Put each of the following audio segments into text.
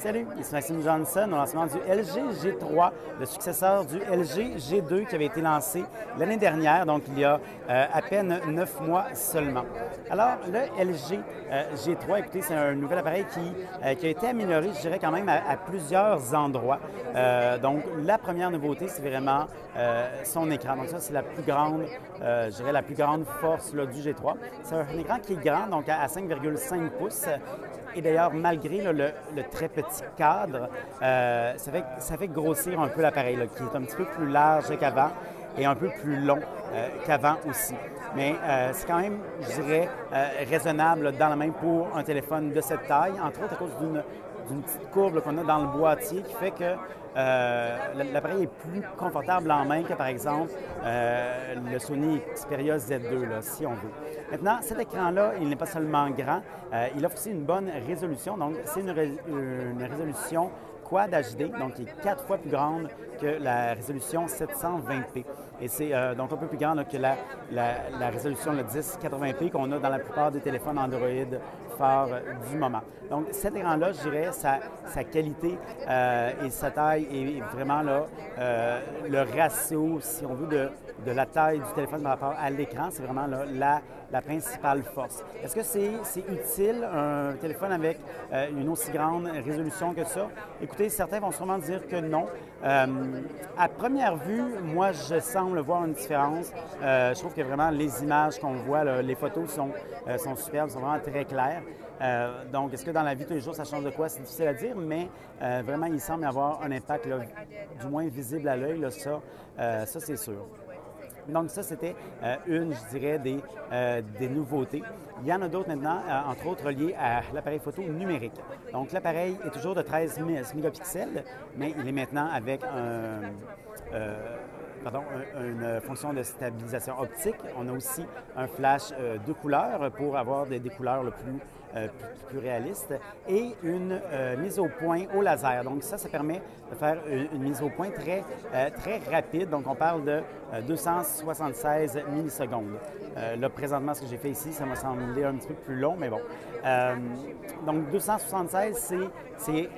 Salut, ici Maxime Johnson au lancement du LG G3, le successeur du LG G2 qui avait été lancé l'année dernière, donc il y a à peine 9 mois seulement. Alors, le LG G3, écoutez, c'est un nouvel appareil qui a été amélioré, je dirais quand même, à plusieurs endroits. Donc, la première nouveauté, c'est vraiment son écran. Donc ça, c'est la plus grande, je dirais, la plus grande force là, du G3. C'est un écran qui est grand, donc à 5,5 pouces. Et d'ailleurs, malgré là, le très petit cadre, ça fait grossir un peu l'appareil, qui est un petit peu plus large qu'avant et un peu plus long qu'avant aussi. Mais c'est quand même, je dirais, raisonnable là, dans la main pour un téléphone de cette taille, entre autres à cause d'une petite courbe qu'on a dans le boîtier qui fait que l'appareil est plus confortable en main que, par exemple, le Sony Xperia Z2, là, si on veut. Maintenant, cet écran-là, il n'est pas seulement grand, il offre aussi une bonne résolution. Donc, c'est une résolution Quad HD, donc qui est 4 fois plus grande que la résolution 720p. Et c'est donc un peu plus grande là, que la résolution 1080p qu'on a dans la plupart des téléphones Android phares du moment. Donc cet écran-là, je dirais, sa qualité et sa taille est vraiment là, le ratio, si on veut, de la taille du téléphone par rapport à l'écran, c'est vraiment là, la principale force. Est-ce que c'est utile, un téléphone avec une aussi grande résolution que ça? Écoutez, certains vont sûrement dire que non. À première vue, moi, je semble voir une différence. Je trouve que vraiment les images qu'on voit, là, les photos sont superbes, sont vraiment très claires. Donc, est-ce que dans la vie de tous les jours, ça change de quoi? C'est difficile à dire, mais vraiment, il semble y avoir un impact, là, du moins visible à l'œil, ça c'est sûr. Donc ça, c'était une, je dirais, des nouveautés. Il y en a d'autres maintenant, entre autres liées à l'appareil photo numérique. Donc l'appareil est toujours de 13 mégapixels, mais il est maintenant avec une fonction de stabilisation optique. On a aussi un flash de couleurs pour avoir des couleurs le plus réalistes et une mise au point au laser. Donc ça permet de faire une mise au point très rapide. Donc on parle de 276 millisecondes. Là, présentement, ce que j'ai fait ici, ça m'a semblé un petit peu plus long, mais bon. Donc 276, c'est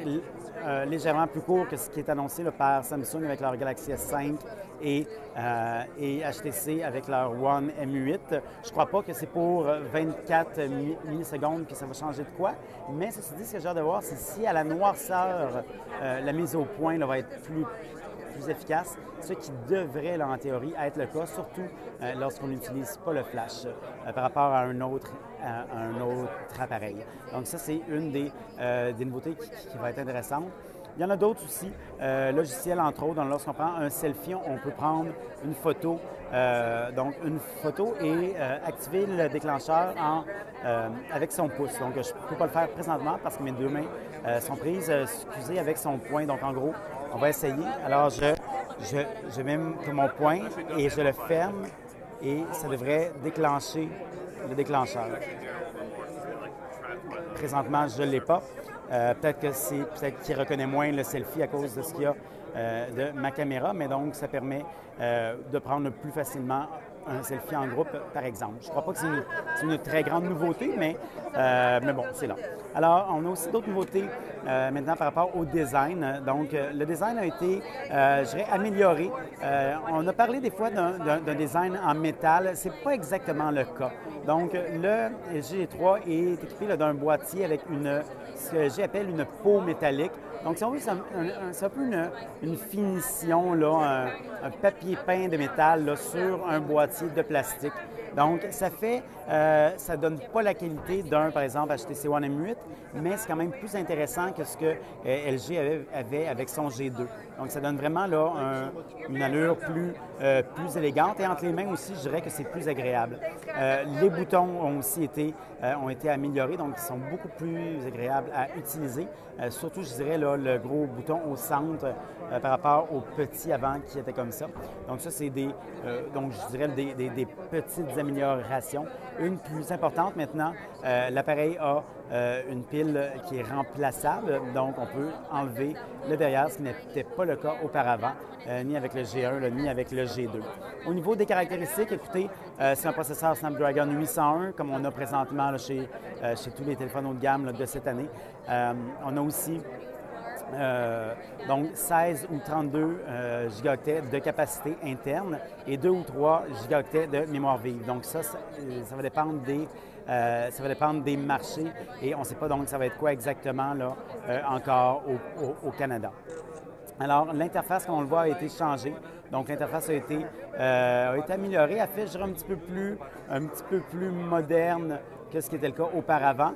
légèrement plus court que ce qui est annoncé là, par Samsung avec leur Galaxy S5 et HTC avec leur One M8. Je ne crois pas que c'est pour 24 millisecondes que ça va changer de quoi, mais ceci dit, ce que j'ai hâte de voir, c'est si à la noirceur, la mise au point là, va être plus efficace, ce qui devrait, là, en théorie, être le cas, surtout lorsqu'on n'utilise pas le flash par rapport à un autre appareil. Donc ça, c'est une des nouveautés qui va être intéressante. Il y en a d'autres aussi, logiciels entre autres, lorsqu'on prend un selfie, on peut prendre une photo, donc une photo et activer le déclencheur avec son pouce. Donc je ne peux pas le faire présentement parce que mes deux mains sont prises, excusez, avec son poing. Donc en gros, on va essayer. Alors je mets mon poing et je le ferme et ça devrait déclencher le déclencheur. Présentement, je ne l'ai pas. Peut-être qu'il reconnaît moins le selfie à cause de ce qu'il y a de ma caméra, mais donc ça permet de prendre plus facilement un selfie en groupe, par exemple. Je ne crois pas que c'est une très grande nouveauté, mais bon, c'est là. Alors, on a aussi d'autres nouveautés maintenant par rapport au design. Donc, le design a été, je dirais, amélioré. On a parlé des fois d'un design en métal. Ce n'est pas exactement le cas. Donc, le G3 est équipé d'un boîtier avec ce que j'appelle une peau métallique. Donc, si on veut, c'est un peu une finition, là, un papier peint de métal là, sur un boîtier de plastique. Donc, ça donne pas la qualité d'un, par exemple, HTC One M8, mais c'est quand même plus intéressant que ce que LG avait avec son G2. Donc, ça donne vraiment là une allure plus élégante et entre les mains aussi, je dirais que c'est plus agréable. Les boutons ont aussi été améliorés, donc ils sont beaucoup plus agréables à utiliser. Surtout, je dirais, là, le gros bouton au centre par rapport au petit avant qui était comme ça. Donc ça, c'est donc je dirais des petites améliorations. Une plus importante maintenant, l'appareil a une pile qui est remplaçable, donc on peut enlever le derrière, ce qui n'était pas le cas auparavant, ni avec le G1, là, ni avec le G2. Au niveau des caractéristiques, écoutez, c'est un processeur Snapdragon 801, comme on a présentement là, chez tous les téléphones haut de gamme là, de cette année. On a aussi Donc 16 ou 32 gigaoctets de capacité interne et 2 ou 3 gigaoctets de mémoire vive. Donc ça va dépendre des marchés et on ne sait pas donc ça va être quoi exactement là, encore au Canada. Alors, l'interface, comme on le voit, a été changée. Donc, l'interface a été améliorée. Elle fait, je dirais, un petit peu plus moderne que ce qui était le cas auparavant.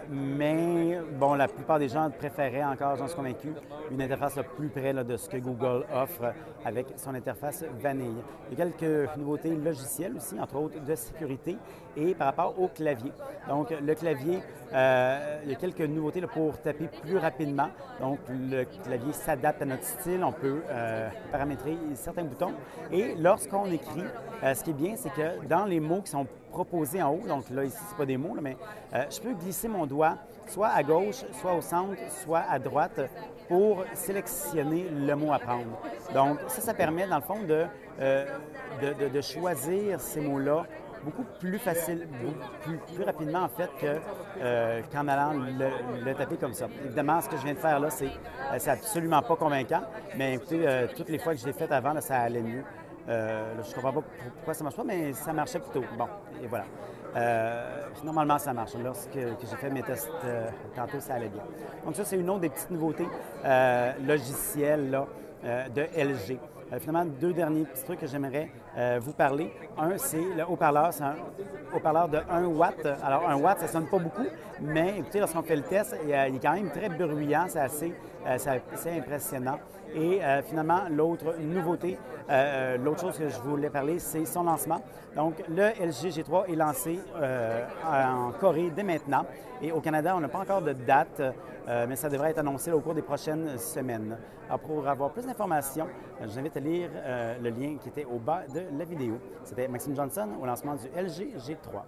Mais, bon, la plupart des gens préféraient encore, j'en suis convaincu, une interface plus près là, de ce que Google offre avec son interface vanille. Il y a quelques nouveautés logicielles aussi, entre autres de sécurité et par rapport au clavier. Donc, le clavier, il y a quelques nouveautés là, pour taper plus rapidement. Donc, le clavier s'adapte à notre style. On peut paramétrer certains boutons. Et lorsqu'on écrit, ce qui est bien, c'est que dans les mots qui sont proposés en haut, donc là, ici, ce pas des mots, là, mais je peux glisser mon doigt soit à gauche, soit au centre, soit à droite pour sélectionner le mot à prendre. Donc, ça permet, dans le fond, de choisir ces mots-là beaucoup plus facile, plus rapidement, en fait, qu'en allant le taper comme ça. Évidemment, ce que je viens de faire là, c'est absolument pas convaincant, mais écoutez, toutes les fois que je l'ai fait avant, là, ça allait mieux. Je ne comprends pas pourquoi ça ne marche pas, mais ça marchait plutôt. Bon, et voilà. Normalement, ça marche. Lorsque j'ai fait mes tests tantôt, ça allait bien. Donc ça, c'est une autre des petites nouveautés logicielles là, de LG. Finalement, deux derniers petits trucs que j'aimerais vous parler. Un, c'est le haut-parleur. C'est un haut-parleur de 1 watt. Alors, 1 watt, ça ne sonne pas beaucoup, mais écoutez, lorsqu'on fait le test, il est quand même très bruyant. C'est assez impressionnant. Et finalement, l'autre nouveauté, l'autre chose que je voulais parler, c'est son lancement. Donc, le LG G3 est lancé en Corée dès maintenant. Et au Canada, on n'a pas encore de date, mais ça devrait être annoncé au cours des prochaines semaines. Alors, pour avoir plus d'informations, je vous invite à lire le lien qui était au bas de la vidéo. C'était Maxime Johnson au lancement du LG G3.